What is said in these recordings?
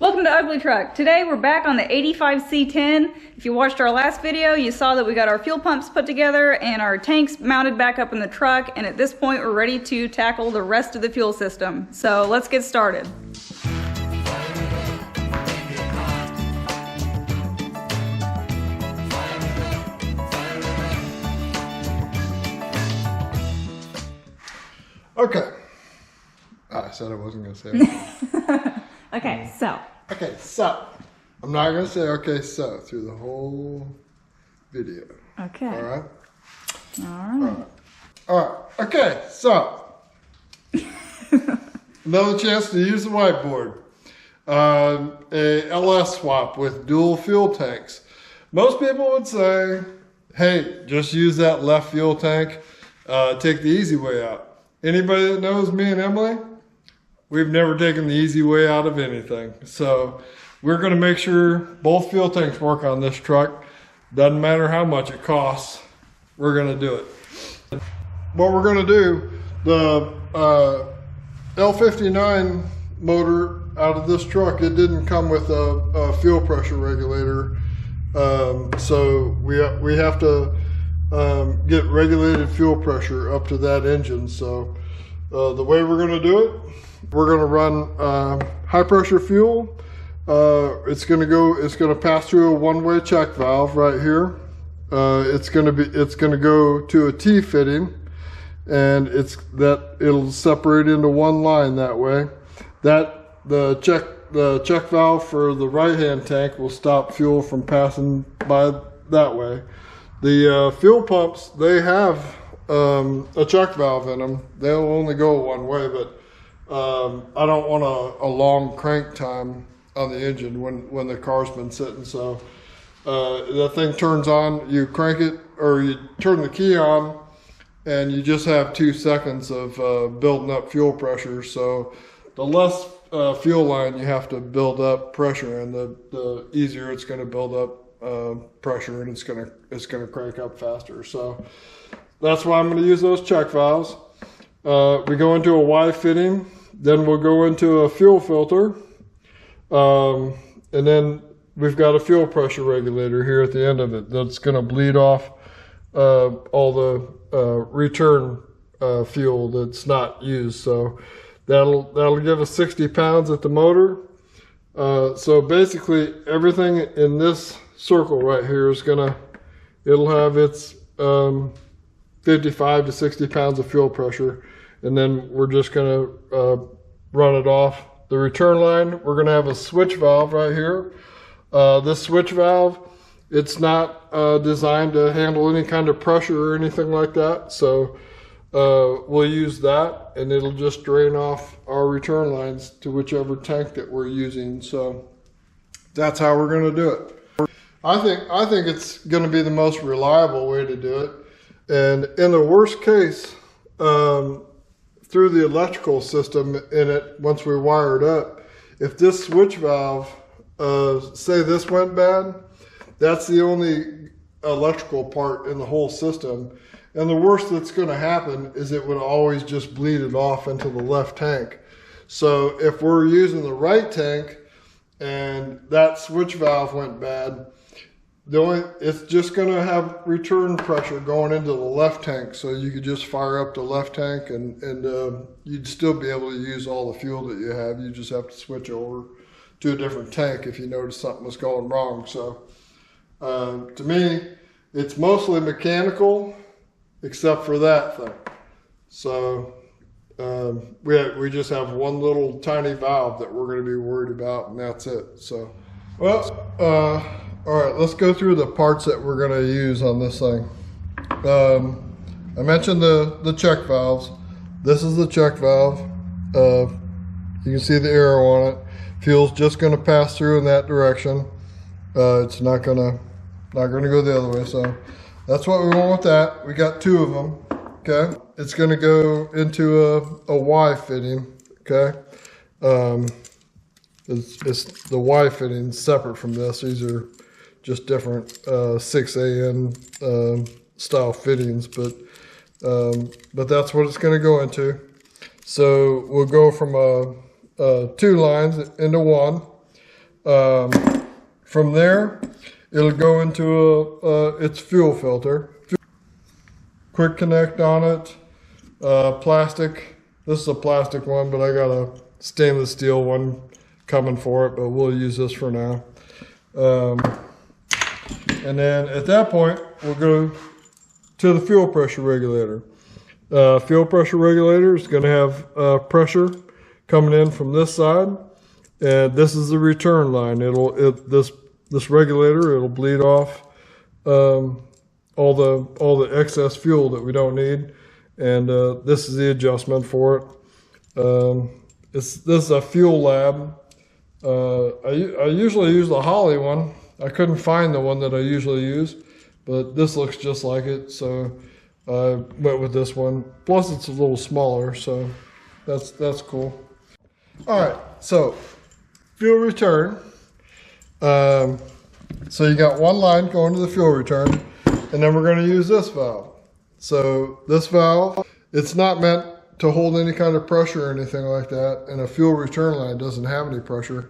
Welcome to Ugly Truck. Today we're back on the 85 C10. If you watched our last video, you saw that we got our fuel pumps put together and our tanks mounted back up in the truck, and at this point we're ready to tackle the rest of the fuel system. So let's get started. Okay. I said I wasn't going to say it. Okay, so. I'm not going to say okay, so through the whole video. Okay. All right? All right. Okay, so. Another chance to use the whiteboard. A LS swap with dual fuel tanks. Most people would say, hey, just use that left fuel tank. Take the easy way out. Anybody that knows me and Emily, we've never taken the easy way out of anything. So we're going to make sure both fuel tanks work on this truck. Doesn't matter how much it costs, we're going to do it. What we're going to do, the L59 motor out of this truck, it didn't come with a fuel pressure regulator. So we have to get regulated fuel pressure up to that engine. So the way we're going to do it, we're going to run high pressure fuel. It's going to pass through a one-way check valve right here. It's going to go to a T fitting, and it'll separate into one line that way. The check valve for the right-hand tank will stop fuel from passing by that way. The fuel pumps, they have a check valve in them. They'll only go one way, but I don't want a long crank time on the engine when the car's been sitting. So that thing turns on, you crank it, or you turn the key on, and you just have 2 seconds of building up fuel pressure. So the less fuel line you have to build up pressure, and the easier it's going to build up pressure, and it's gonna crank up faster. So that's why I'm going to use those check valves. We go into a Y fitting, then we'll go into a fuel filter, and then we've got a fuel pressure regulator here at the end of it that's going to bleed off all the return fuel that's not used. So that'll give us 60 pounds at the motor. So basically everything in this circle right here is it'll have its 55 to 60 pounds of fuel pressure, and then we're just gonna run it off the return line. We're gonna have a switch valve right here. This switch valve, it's not designed to handle any kind of pressure or anything like that, so we'll use that, and it'll just drain off our return lines to whichever tank that we're using. So that's how we're going to do it. I think it's going to be the most reliable way to do it. And in the worst case, through the electrical system in it, once we wire it up, if this switch valve, say this went bad, that's the only electrical part in the whole system. And the worst that's going to happen is it would always just bleed it off into the left tank. So if we're using the right tank and that switch valve went bad, it's just going to have return pressure going into the left tank. So you could just fire up the left tank, and you'd still be able to use all the fuel that you have. You just have to switch over to a different tank if you notice something was going wrong. So to me, it's mostly mechanical, except for that thing. So we just have one little tiny valve that we're going to be worried about, and that's it. So, well, all right, let's go through the parts that we're going to use on this thing. I mentioned the check valves. This is the check valve. You can see the arrow on it. Fuel's just going to pass through in that direction. It's not going to go the other way. So that's what we want with that. We got 2 of them. Okay, it's going to go into a Y fitting. Okay, it's the Y fitting separate from this. These are just different 6AN style fittings, but that's what it's going to go into. So we'll go from 2 lines into 1. From there, it'll go into its fuel filter. Quick connect on it, plastic. This is a plastic one, but I got a stainless steel one coming for it, but we'll use this for now. And then at that point, we'll go to the fuel pressure regulator. Fuel pressure regulator is going to have pressure coming in from this side, and this is the return line. This regulator, it'll bleed off all the excess fuel that we don't need, and this is the adjustment for it. This is a Fuelab. I usually use the Holley one. I couldn't find the one that I usually use, but this looks just like it, so I went with this one. Plus, it's a little smaller, so that's cool. All right, so fuel return. So you got one line going to the fuel return, and then we're going to use this valve. So this valve, it's not meant to hold any kind of pressure or anything like that, and a fuel return line doesn't have any pressure,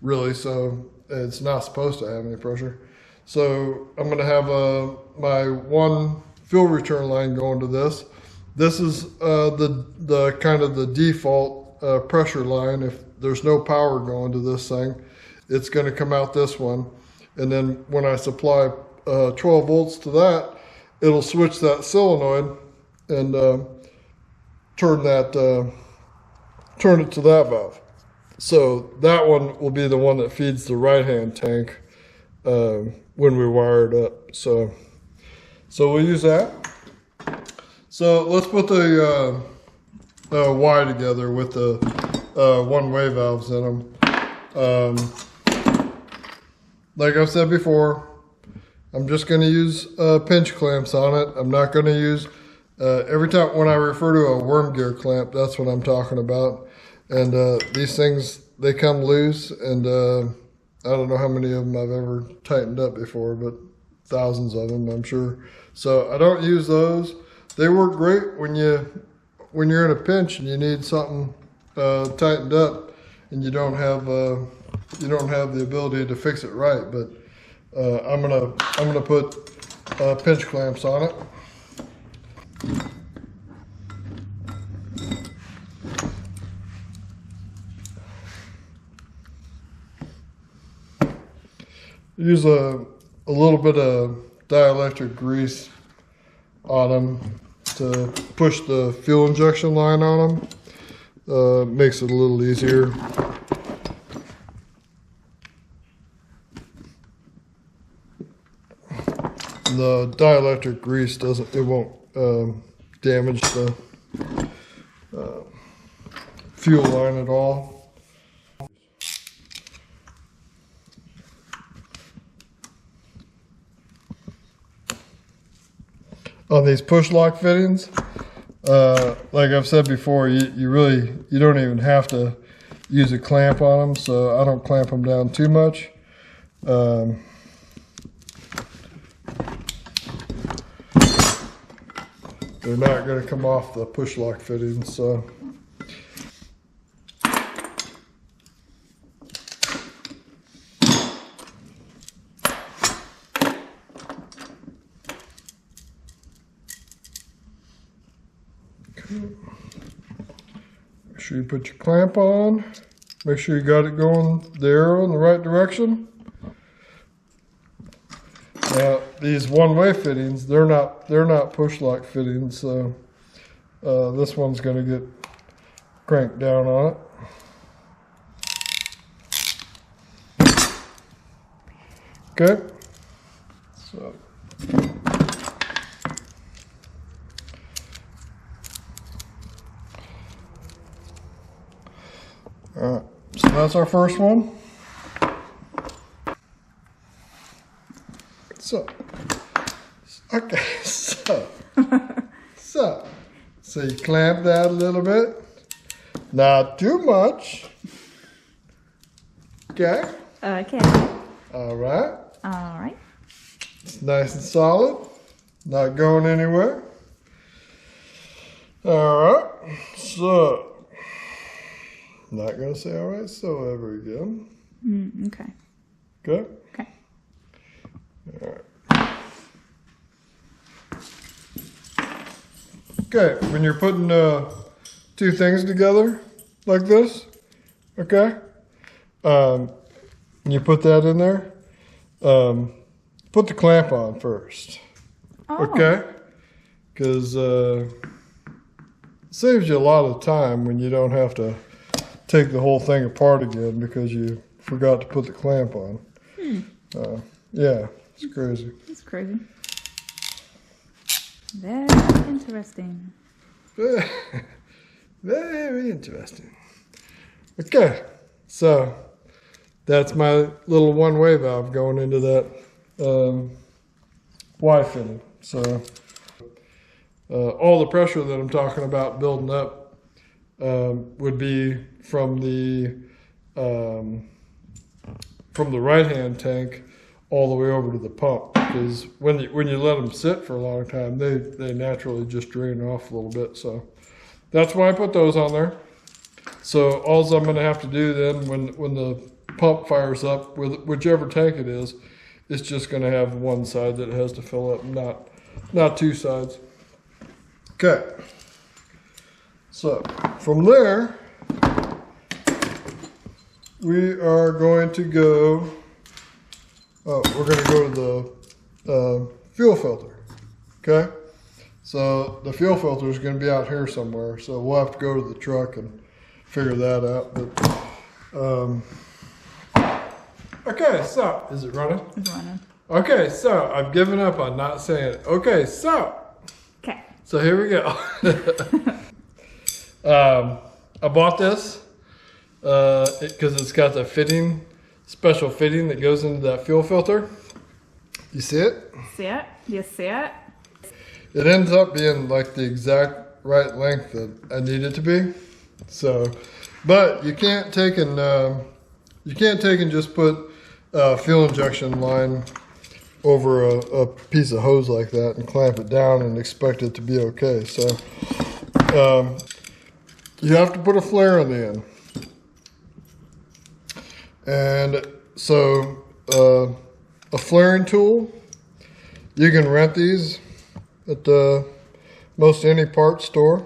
really, so it's not supposed to have any pressure. So I'm going to have my one fuel return line going to this. This is the kind of the default pressure line. If there's no power going to this thing, it's going to come out this one. And then when I supply 12 volts to that, it'll switch that solenoid and turn it to that valve. So that one will be the one that feeds the right-hand tank when we wire it up. So we'll use that. So let's put the Y together with the one-way valves in them. Like I've said before, I'm just going to use pinch clamps on it. I'm not going to use, every time when I refer to a worm gear clamp, that's what I'm talking about. And these things, they come loose, and I don't know how many of them I've ever tightened up before, but thousands of them, I'm sure. So I don't use those. They work great when you're in a pinch and you need something tightened up, and you don't have the ability to fix it right. But I'm gonna put pinch clamps on it. Use a little bit of dielectric grease on them to push the fuel injection line on them. Makes it a little easier. The dielectric grease won't damage the fuel line at all. On these push lock fittings, like I've said before, you don't even have to use a clamp on them, so I don't clamp them down too much. They're not going to come off the push lock fittings, so. Make sure you put your clamp on. Make sure you got it going the arrow in the right direction. Now these one-way fittings, they're not push lock fittings, so this one's going to get cranked down on it. Okay. So. Alright, so that's our first one. So, okay, so you clamp that a little bit, not too much. Okay. Okay. Alright. Alright. It's nice and solid, not going anywhere. Alright, so. Not going to say all right, so ever again. Okay. Good? Okay. All right. Okay, when you're putting two things together like this, okay, you put that in there, put the clamp on first, okay, because it saves you a lot of time when you don't have to take the whole thing apart again because you forgot to put the clamp on. Yeah, it's crazy. It's crazy. Very interesting. Very interesting. Okay, so that's my little one-way valve going into that Y fitting. So all the pressure that I'm talking about building up would be from the right-hand tank all the way over to the pump, because when you let them sit for a long time, they naturally just drain off a little bit. So that's why I put those on there. So all I'm going to have to do then when the pump fires up with whichever tank it is, it's just going to have one side that it has to fill up, not two sides. Okay. So from there, we are going to go. We're going to go to the fuel filter. Okay. So the fuel filter is going to be out here somewhere. So we'll have to go to the truck and figure that out. But okay. So is it running? It's running. Okay. So I've given up on not saying it. Okay. So. Okay. So here we go. I bought this because it's got the special fitting that goes into that fuel filter. You see it? See it? You see it? It ends up being like the exact right length that I need it to be. So, but you can't take and just put a fuel injection line over a piece of hose like that and clamp it down and expect it to be okay. So you have to put a flare on the end. And so a flaring tool, you can rent these at most any parts store.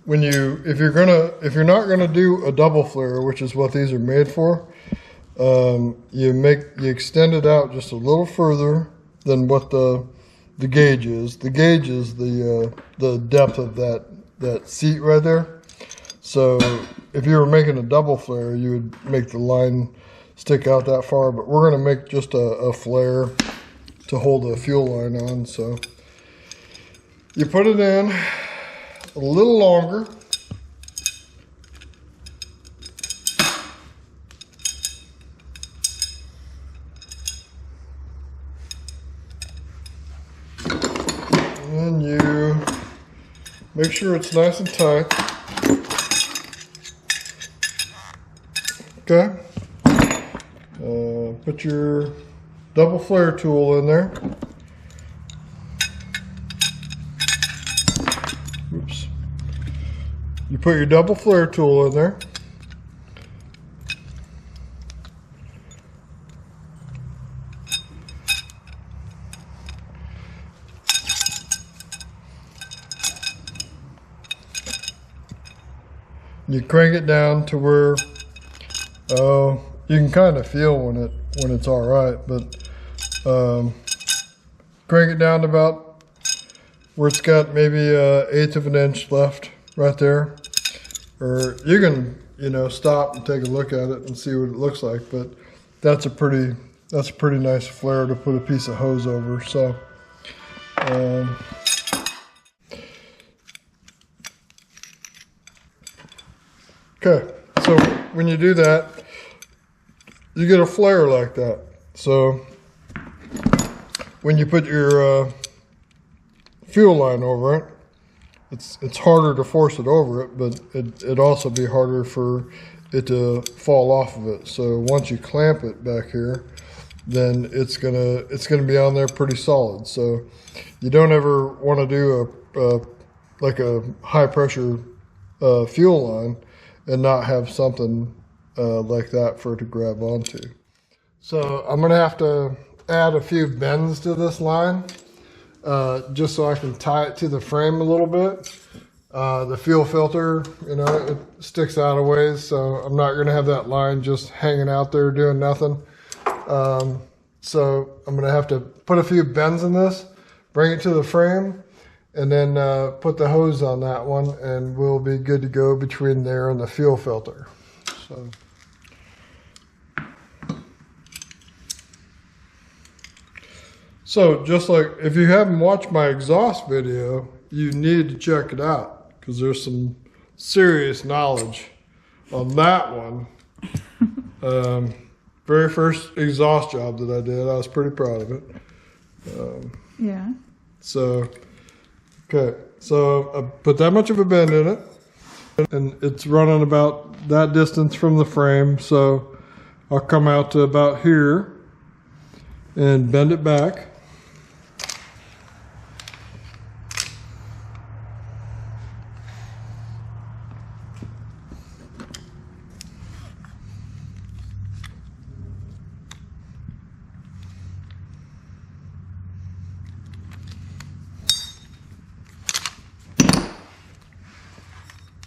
If you're not gonna do a double flare, which is what these are made for, you extend it out just a little further than what the gauge is. The gauge is the depth of that seat right there. So if you were making a double flare, you would make the line stick out that far, but we're going to make just a flare to hold the fuel line on. So you put it in a little longer. And then you make sure it's nice and tight. Okay. Put your double flare tool in there. Oops. You put your double flare tool in there. You crank it down to where you can kind of feel when it's all right, but crank it down to about where it's got maybe 1/8 of an inch left right there. Or you can, stop and take a look at it and see what it looks like, but that's a pretty nice flare to put a piece of hose over. So okay, so when you do that, you get a flare like that. So when you put your fuel line over it, it's harder to force it over it, but it'd also be harder for it to fall off of it. So once you clamp it back here, then it's gonna be on there pretty solid. So you don't ever want to do like a high pressure fuel line and not have something like that for it to grab onto. So I'm gonna have to add a few bends to this line just so I can tie it to the frame a little bit. The fuel filter, you know, it sticks out a ways, so I'm not gonna have that line just hanging out there doing nothing. So I'm gonna have to put a few bends in this, bring it to the frame, and then put the hose on that one, and we'll be good to go between there and the fuel filter. So just like if you haven't watched my exhaust video, you need to check it out because there's some serious knowledge on that one. Very first exhaust job that I did, I was pretty proud of it. Yeah. So, okay, so I put that much of a bend in it, and it's running about that distance from the frame, so I'll come out to about here and bend it back.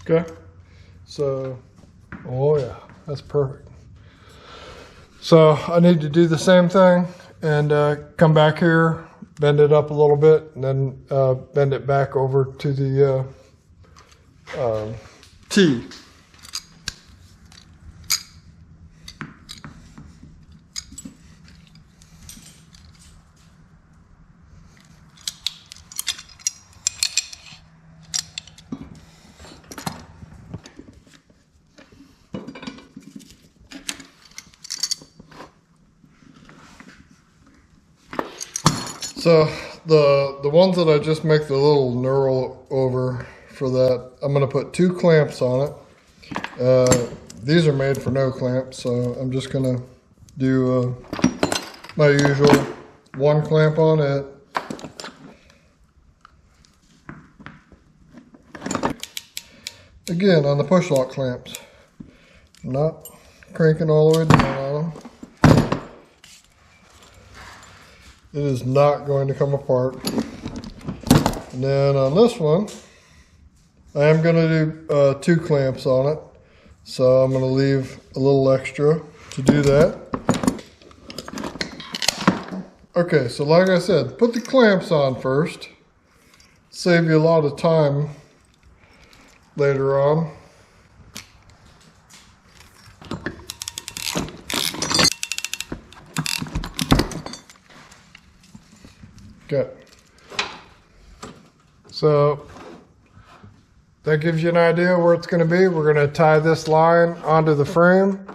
Okay, so, oh yeah, that's perfect. So I need to do the same thing and come back here, bend it up a little bit, and then bend it back over to the T. So the ones that I just make the little knurl over for that, I'm going to put 2 clamps on it. These are made for no clamps, so I'm just going to do my usual 1 clamp on it. Again, on the push lock clamps, not cranking all the way down on them. It is not going to come apart. And then on this one, I am going to do 2 clamps on it. So I'm going to leave a little extra to do that. Okay, so like I said, put the clamps on first. Save you a lot of time later on. Okay, so that gives you an idea where it's going to be. We're going to tie this line onto the frame.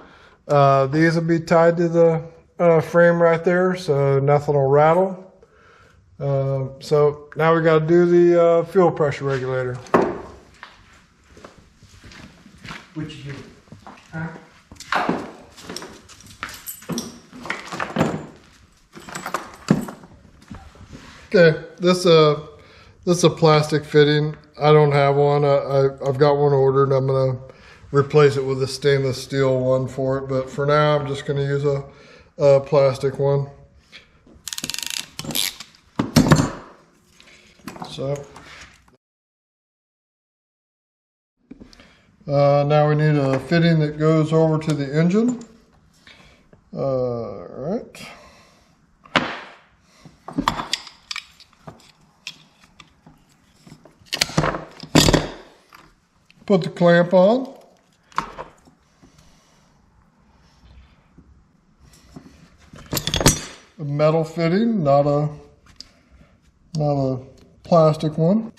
These will be tied to the frame right there, so nothing will rattle. So now we got to do the fuel pressure regulator. Which you, huh? Okay, this is a plastic fitting. I don't have one. I've got one ordered. I'm gonna replace it with a stainless steel one for it. But for now, I'm just gonna use a plastic one. So now we need a fitting that goes over to the engine. All right. Put the clamp on. A metal fitting, not a plastic one.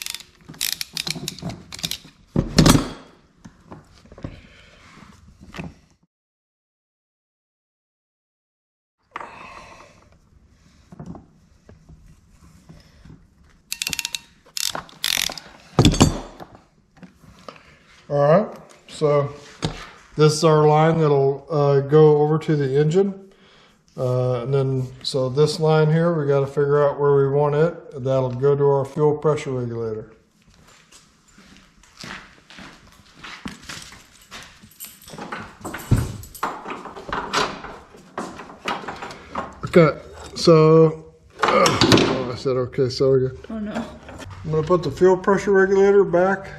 All right, so this is our line that'll go over to the engine. And then, so this line here, we got to figure out where we want it. That'll go to our fuel pressure regulator. Okay, so, I said okay, so again. Oh no. I'm gonna put the fuel pressure regulator back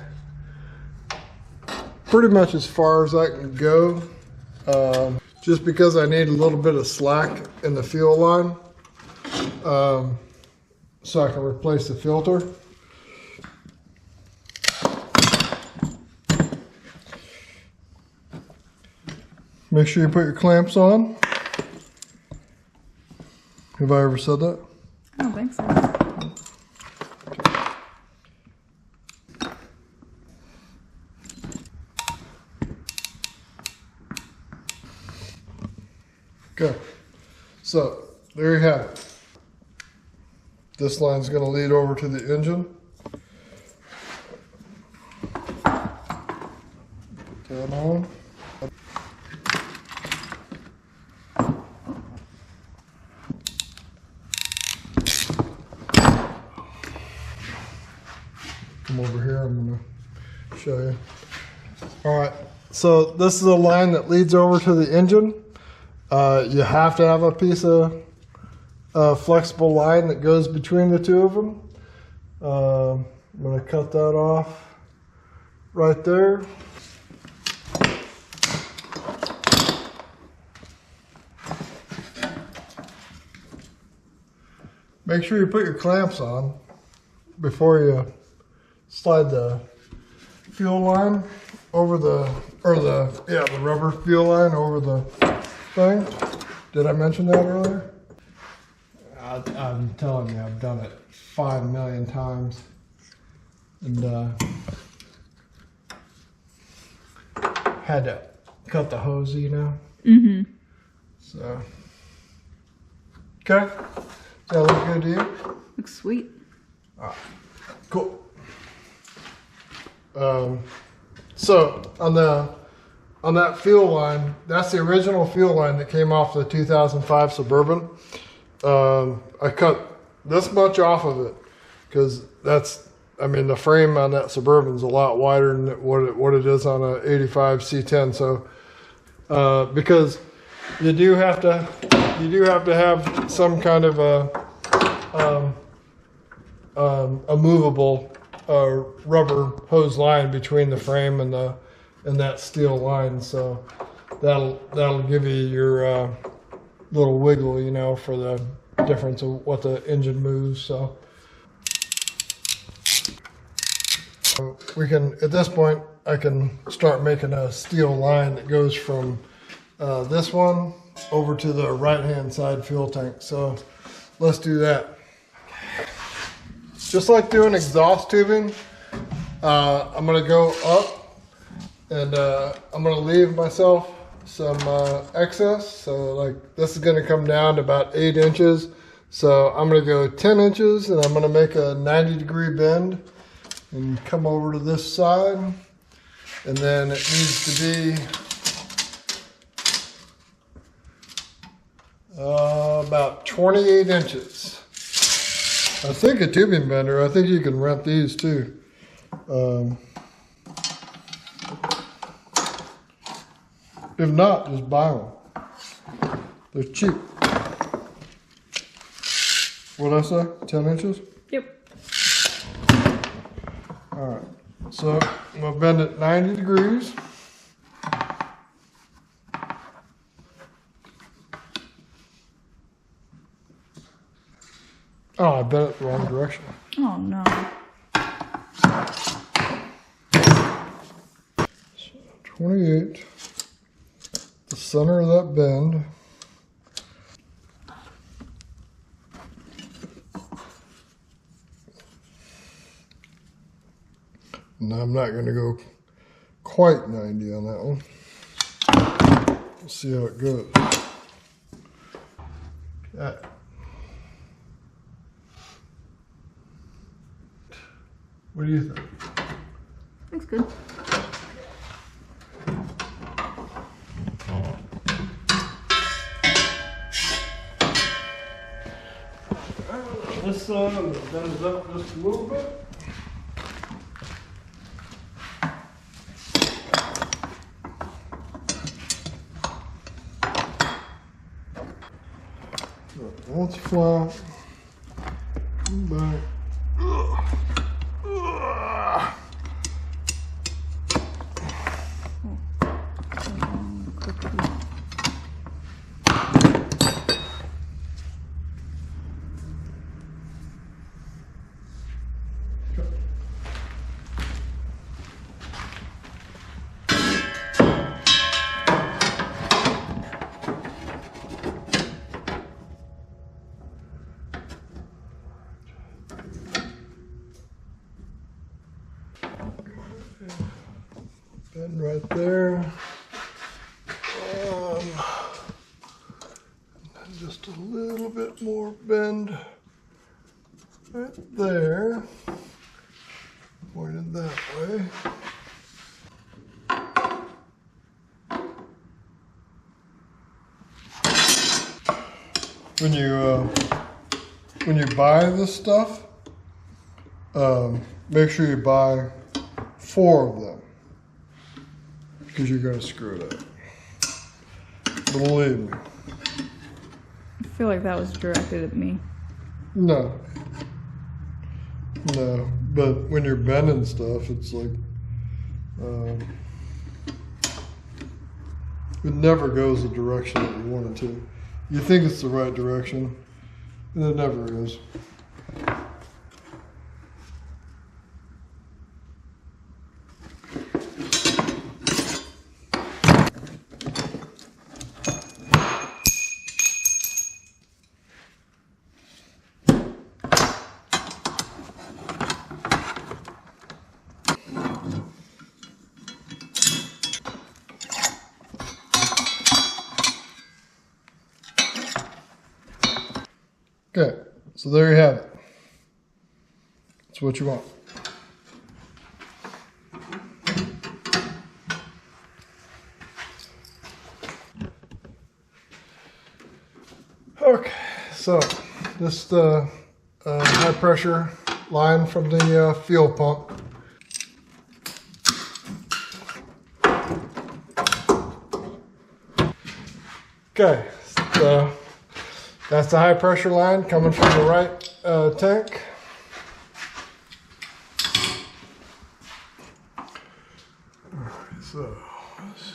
pretty much as far as I can go. Just because I need a little bit of slack in the fuel line, so I can replace the filter. Make sure you put your clamps on. Have I ever said that? I don't think so. Okay, so there you have it. This line's going to lead over to the engine. Put that on. Come over here, I'm going to show you. All right, so this is a line that leads over to the engine. You have to have a piece of flexible line that goes between the two of them. I'm going to cut that off right there. Make sure you put your clamps on before you slide the fuel line over the rubber fuel line over the thing. Did I mention that earlier? I'm telling you, I've done it 5 million times, and had to cut the hose, you know. Mm-hmm. So, okay, does that look good to you? Looks sweet. All right, cool. So on that fuel line, that's the original fuel line that came off the 2005 Suburban. I cut this much off of it because the frame on that Suburban is a lot wider than what it is on a 85 C10. So, because you do have to have some kind of a movable rubber hose line between the frame and that steel line, so that'll give you your little wiggle, you know, for the difference of what the engine moves. So we can, at this point, I can start making a steel line that goes from this one over to the right-hand side fuel tank. So let's do that. Just like doing exhaust tubing, I'm going to go up and I'm going to leave myself some excess. So like this is going to come down to about 8 inches. So I'm going to go 10 inches and I'm going to make a 90-degree bend and come over to this side. And then it needs to be about 28 inches. I think a tubing bender, I think you can rent these too. If not, just buy them. They're cheap. What'd I say? 10 inches? Yep. All right. So I'm going to bend it 90 degrees. Oh, I bent it the wrong direction. Oh no. So 28. The center of that bend. Now I'm not going to go quite 90 on that one. Let's see how it goes. Okay. What do you think? Looks good. This side, I'm going to bend it up just a little bit. Once flat, back. Bend right there. And then just a little bit more bend right there. Pointed that way. When you buy this stuff, make sure you buy 4 of them, because you're going to screw it up. Believe me. I feel like that was directed at me. No. No, but when you're bending stuff, it's like, it never goes the direction that you want it to. You think it's the right direction, and it never is. Okay, so there you have it. That's what you want. Okay, so this is the high pressure line from the fuel pump. Okay, so that's the high pressure line coming from the right tank. All right, so let's see.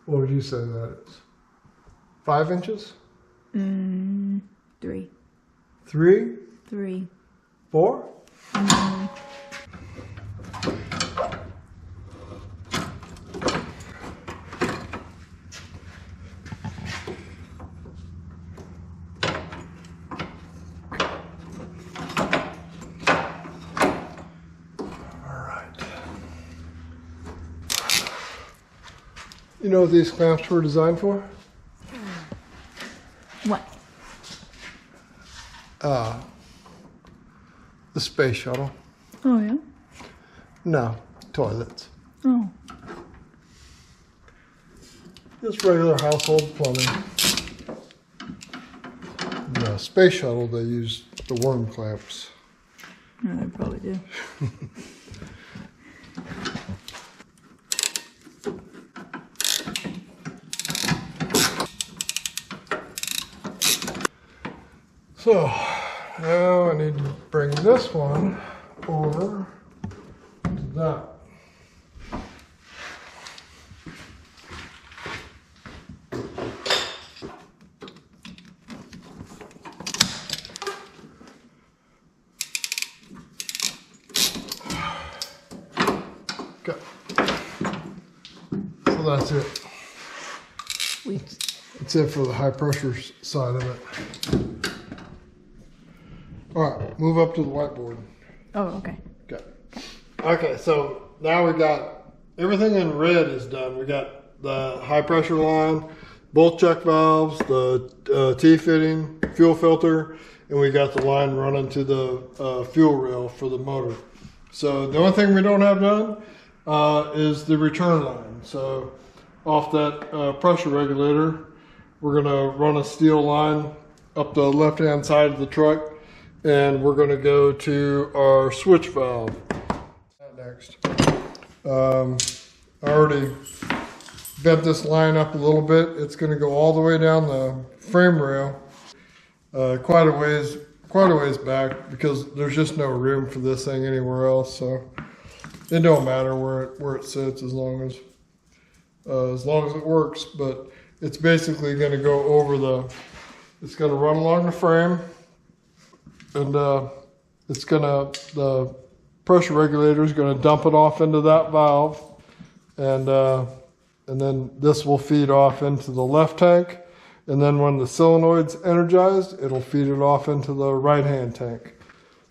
What would you say that is? 5 inches? 3. 3? 3. 4? You know what these clamps were designed for? What? The space shuttle. Oh, yeah? No, toilets. Oh. Just regular household plumbing. The space shuttle, they use the worm clamps. Yeah, they probably do. So, now I need to bring this one over to that. Okay. So that's it. Sweet. That's it for the high pressure side of it. All right, move up to the whiteboard. Oh, okay. Okay. Okay, so now we got everything in red is done. We got the high pressure line, both check valves, the T-fitting, fuel filter, and we got the line running to the fuel rail for the motor. So the only thing we don't have done is the return line. So off that pressure regulator, we're gonna run a steel line up the left-hand side of the truck, and we're going to go to our switch valve. Next. I already bent this line up a little bit. It's going to go all the way down the frame rail. quite a ways back because there's just no room for this thing anywhere else. So it don't matter where it sits as long as it works. But it's basically going to go over it's going to run along the frame, and the pressure regulator is going to dump it off into that valve, and then this will feed off into the left tank, and then when the solenoid's energized, it'll feed it off into the right-hand tank.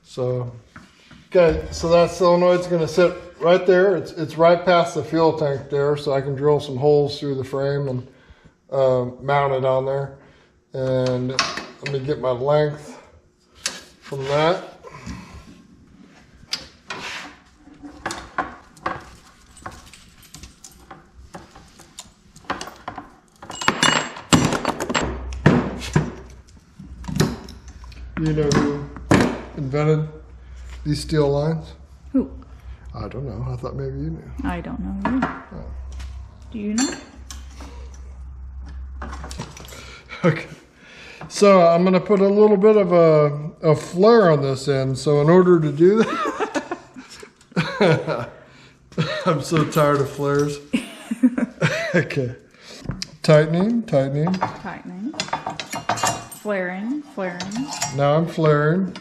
So, okay, so that solenoid's going to sit right there. It's right past the fuel tank there, so I can drill some holes through the frame and mount it on there. And let me get my length from that. You know who invented these steel lines? Who? I don't know. I thought maybe you knew. I don't know you. Oh. Do you know? Okay. So I'm going to put a little bit of a flare on this end. So in order to do that, I'm so tired of flares. Okay. Tightening. Tightening. Flaring. Now I'm flaring.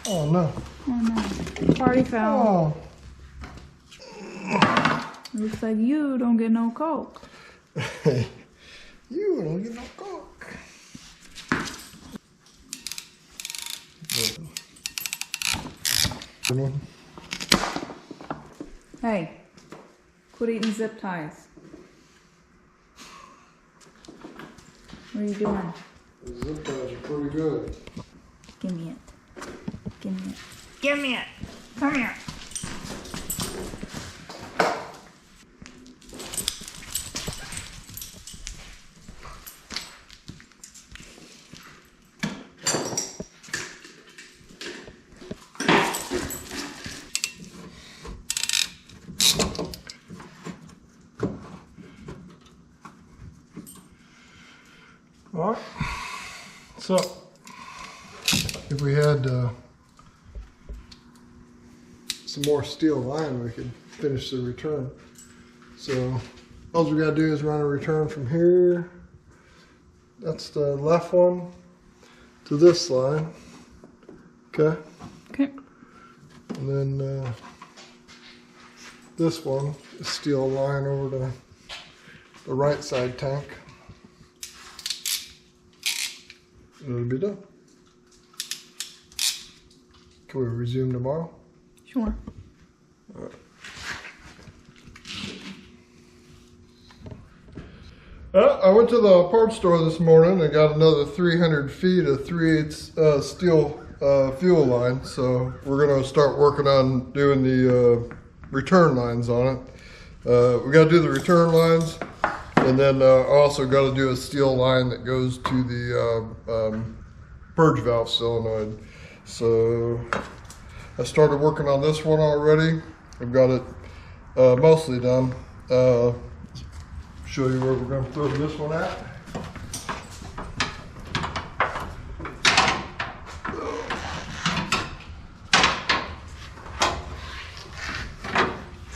Oh no. Oh no. Party foul. Oh. Looks like you don't get no coke. You don't get no coke. Hey, quit eating zip ties. What are you doing? The zip ties are pretty good. Give me it. Give me it. Come here. All right. So if we had some more steel line, we could finish the return. So all we gotta do is run a return from here. That's the left one to this line. Okay. Okay. And then this one is steel line over to the right side tank. And it'll be done. Can we resume tomorrow? Sure. All right. I went to the parts store this morning and got another 300 feet of 3/8 steel fuel line. So we're going to start working on doing the return lines on it. We got to do the return lines, and then also got to do a steel line that goes to the purge valve solenoid. So I started working on this one already. I've got it mostly done. Show you where we're going to throw this one at.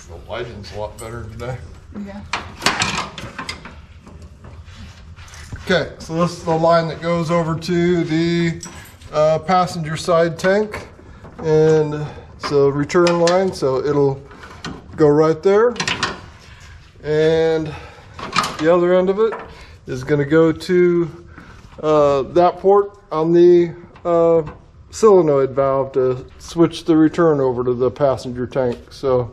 The lighting's a lot better today. Yeah. Okay, so this is the line that goes over to the passenger side tank, and it's a return line, so it'll go right there, and the other end of it is going to go to that port on the solenoid valve to switch the return over to the passenger tank. So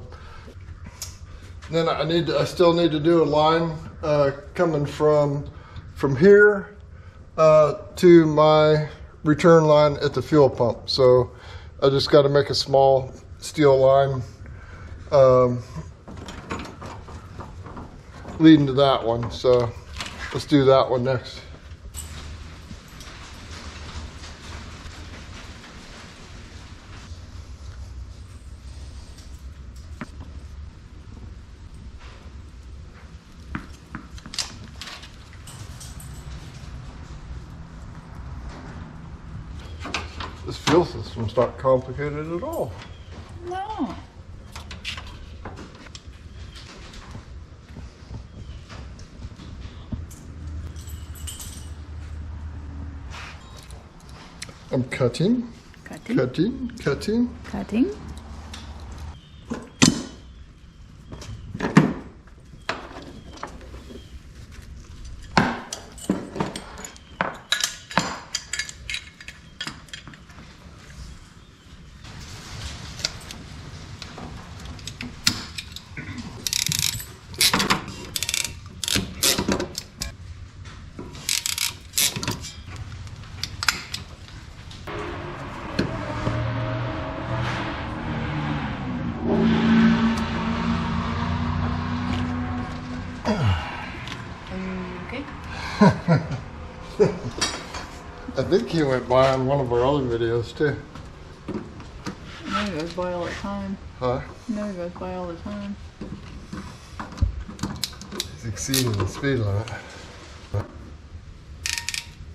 then I still need to do a line coming from here to my return line at the fuel pump. So I just got to make a small steel line leading to that one. So let's do that one next. fuel system's not complicated at all. No. I'm cutting. Cutting. Cutting. Cutting. Cutting. I think he went by on one of our other videos too. No, he goes by all the time. Huh? No, he goes by all the time. He's exceeding the speed limit.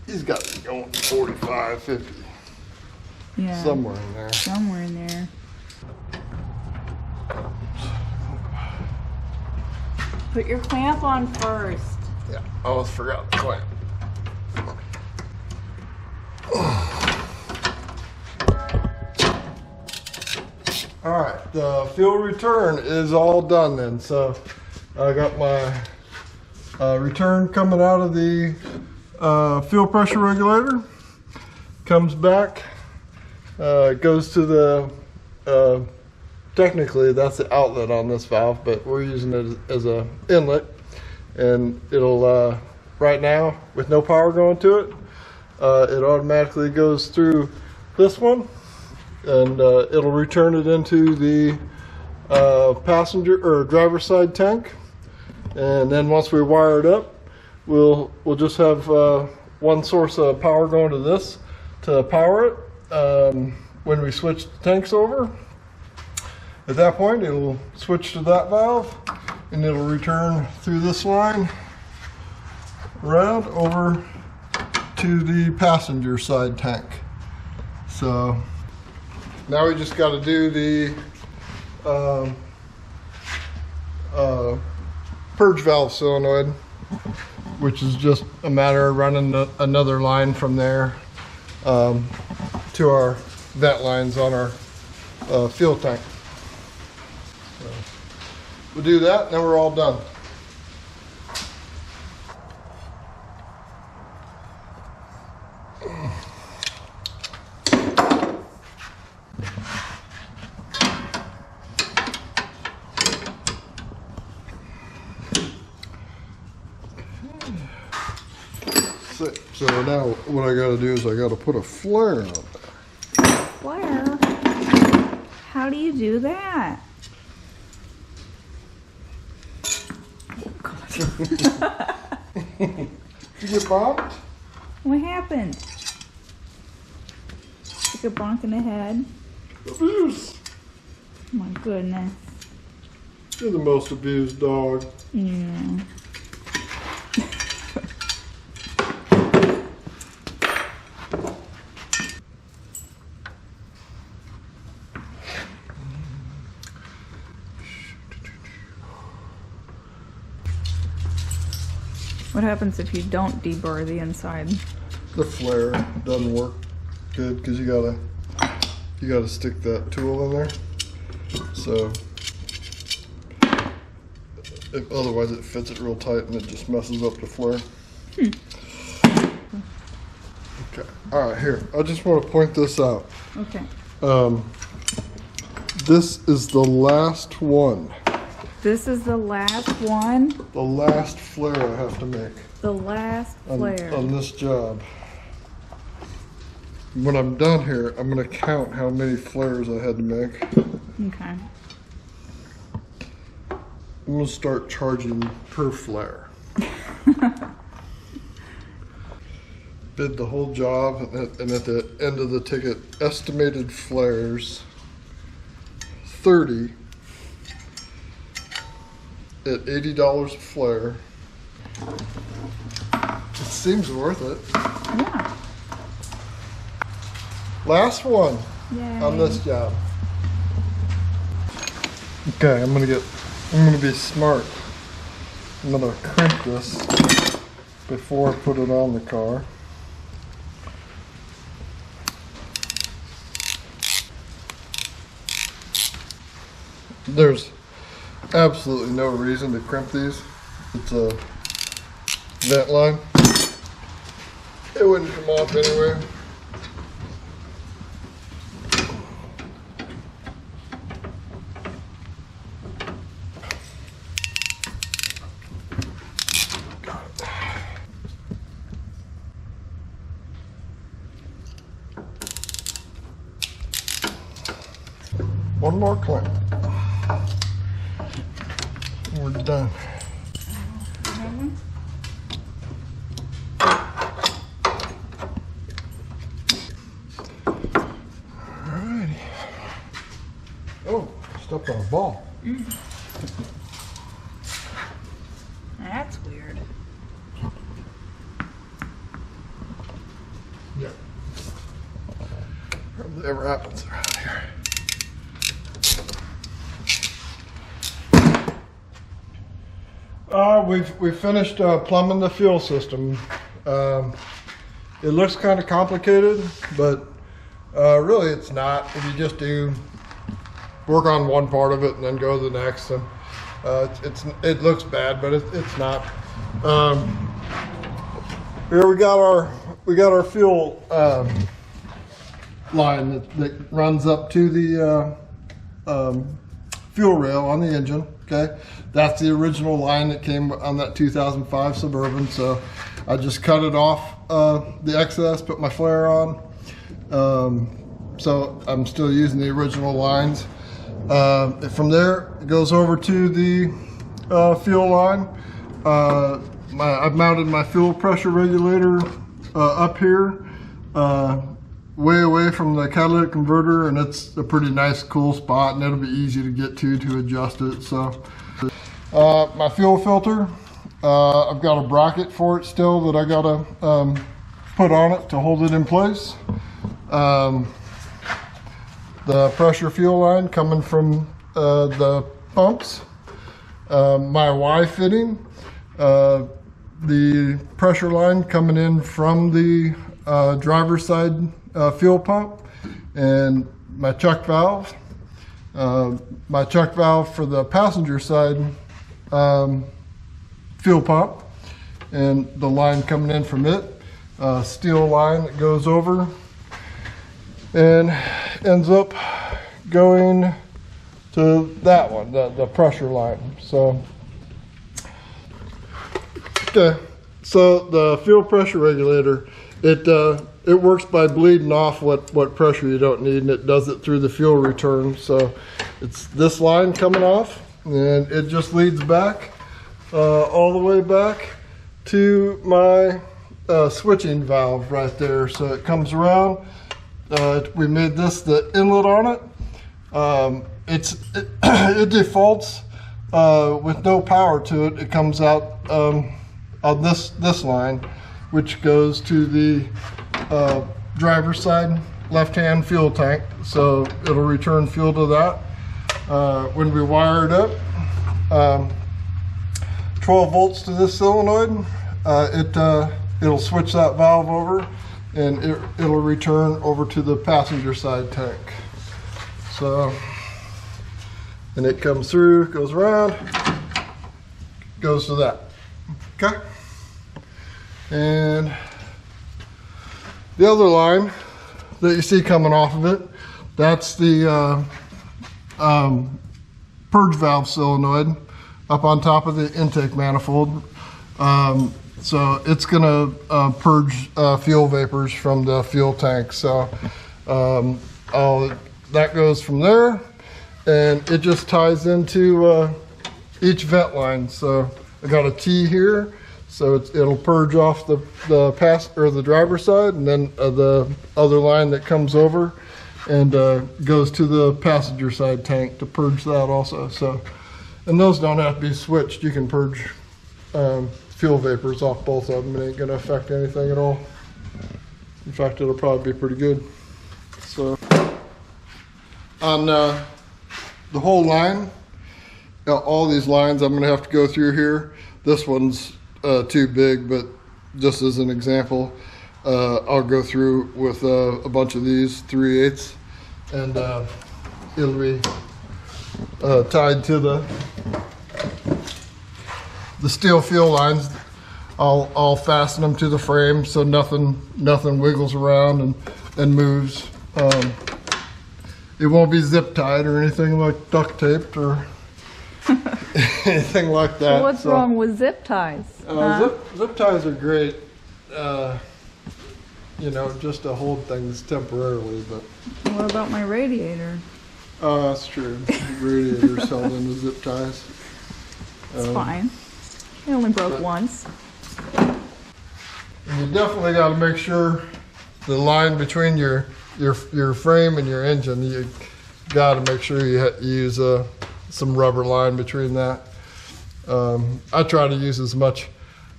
He's got to be going 45, 50. Yeah. Somewhere in there. Somewhere in there. Put your clamp on first. Yeah, I almost forgot the clamp. All right, the fuel return is all done then. So I got my return coming out of the fuel pressure regulator. Comes back, goes to the, technically that's the outlet on this valve, but we're using it as a inlet. And it'll, right now, with no power going to it, it automatically goes through this one, and it'll return it into the passenger or driver's side tank. And then once we wire it up, we'll just have one source of power going to this to power it. When we switch the tanks over, at that point it'll switch to that valve, and it'll return through this line around over to the passenger side tank. So now we just got to do the purge valve solenoid, which is just a matter of running another line from there to our vent lines on our fuel tank. So we'll do that, and then we're all done. So now what I got to do is I got to put a flare on there. Flare? How do you do that? Did you get bombed? What happened? Took a bonk in the head? Abuse. Oh my goodness. You're the most abused dog. Yeah. What happens if you don't deburr the inside? The flare doesn't work good because you gotta stick that tool in there. So otherwise it fits it real tight and it just messes up the flare. Okay. All right, here. I just want to point this out. Okay. This is the last one. This is the last one? The last flare I have to make. The last flare. On this job. When I'm done here, I'm going to count how many flares I had to make. Okay. I'm going to start charging per flare. Bid the whole job, and at the end of the ticket, estimated flares, 30 at $80 a flare. It seems worth it. Yeah. Last one Yay. on this job. Okay, I'm gonna be smart. I'm gonna crimp this before I put it on the car. There's absolutely no reason to crimp these. It's a vent line. It wouldn't come off anyway. One more clamp. We're done. Alrighty. Oh, stepped on a ball. That's weird. Yeah. Hardly ever happens around here. We've finished plumbing the fuel system. It looks kind of complicated, but really it's not. If you just work on one part of it and then go to the next, and it looks bad, but it's not. Here we got our fuel line that runs up to the fuel rail on the engine. Okay, that's the original line that came on that 2005 Suburban. So I just cut it off the excess, put my flare on. So I'm still using the original lines. From there, it goes over to the fuel line. I've mounted my fuel pressure regulator up here, way away from the catalytic converter, and it's a pretty nice, cool spot, and it'll be easy to get to adjust it. So, my fuel filter, I've got a bracket for it still that I gotta put on it to hold it in place. The pressure fuel line coming from the pumps, my Y fitting, the pressure line coming in from the driver's side fuel pump, and my chuck valve. My chuck valve for the passenger side fuel pump, and the line coming in from it, steel line that goes over and ends up going to that one, the pressure line. So, okay, so the fuel pressure regulator, it works by bleeding off what pressure you don't need, and it does it through the fuel return. So it's this line coming off, and it just leads back all the way back to my switching valve right there. So it comes around. We made this the inlet on it. It defaults with no power to it. It comes out on this line, which goes to the driver's side left-hand fuel tank. So it'll return fuel to that. When we wire it up, 12 volts to this solenoid, it'll switch that valve over, and it'll return over to the passenger side tank. So, and it comes through, goes around, goes to that. Okay. And the other line that you see coming off of it, that's the purge valve solenoid up on top of the intake manifold. So it's gonna purge fuel vapors from the fuel tank. So that goes from there, and it just ties into each vent line. So I got a T here, so it'll purge off the driver's side, and then the other line that comes over and goes to the passenger side tank to purge that also. So, and those don't have to be switched. You can purge fuel vapors off both of them. It ain't gonna affect anything at all. In fact, it'll probably be pretty good. on the whole line, all these lines I'm gonna have to go through here. This one's too big, but just as an example, I'll go through with a bunch of these 3/8, and it'll be tied to the steel fuel lines. I'll fasten them to the frame so nothing wiggles around and moves. It won't be zip tied or anything like duct taped or anything like that. So what's wrong with zip ties? Zip ties are great, you know, just to hold things temporarily. But What about my radiator? oh, that's true. Radiators held into zip ties. It's fine. It only broke once. And you definitely got to make sure the line between your frame and your engine, you got to make sure you use some rubber line between that. I try to use as much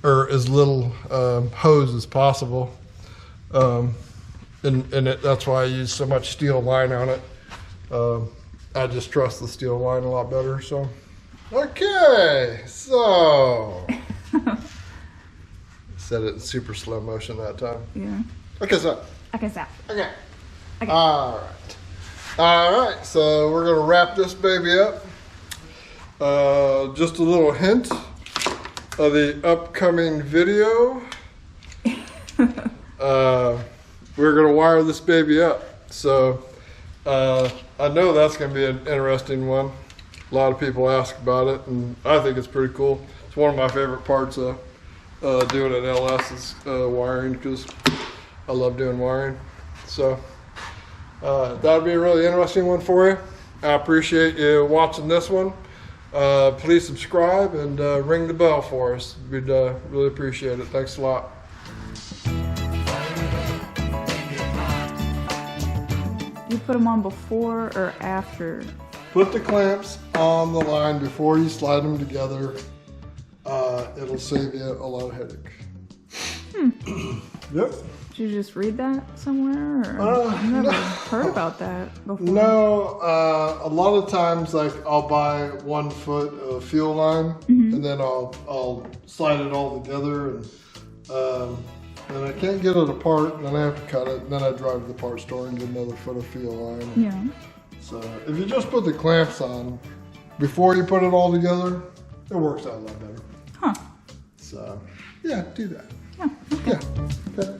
or as little hose as possible, and that's why I use so much steel line on it. I just trust the steel line a lot better. So, okay, so said it in super slow motion that time. Yeah. Okay, so. Okay, so. Okay. All right, so we're gonna wrap this baby up. Just a little hint of the upcoming video. We're gonna wire this baby up. So I know that's gonna be an interesting one. A lot of people ask about it, and I think it's pretty cool. It's one of my favorite parts of doing an LS is wiring, because I love doing wiring. So that'll be a really interesting one for you. I appreciate you watching this one. Please subscribe and ring the bell for us. We'd really appreciate it. Thanks a lot. You put them on before or after? Put the clamps on the line before you slide them together. It'll save you a lot of headache. Yep. Did you just read that somewhere? Or? I've never heard about that before. No, a lot of times, like, I'll buy 1 foot of fuel line, and then I'll slide it all together, and I can't get it apart, and then I have to cut it, and then I drive to the parts store and get another foot of fuel line. Yeah. So if you just put the clamps on before you put it all together, it works out a lot better. Huh. So yeah, do that. Yeah. Okay. Yeah. Okay.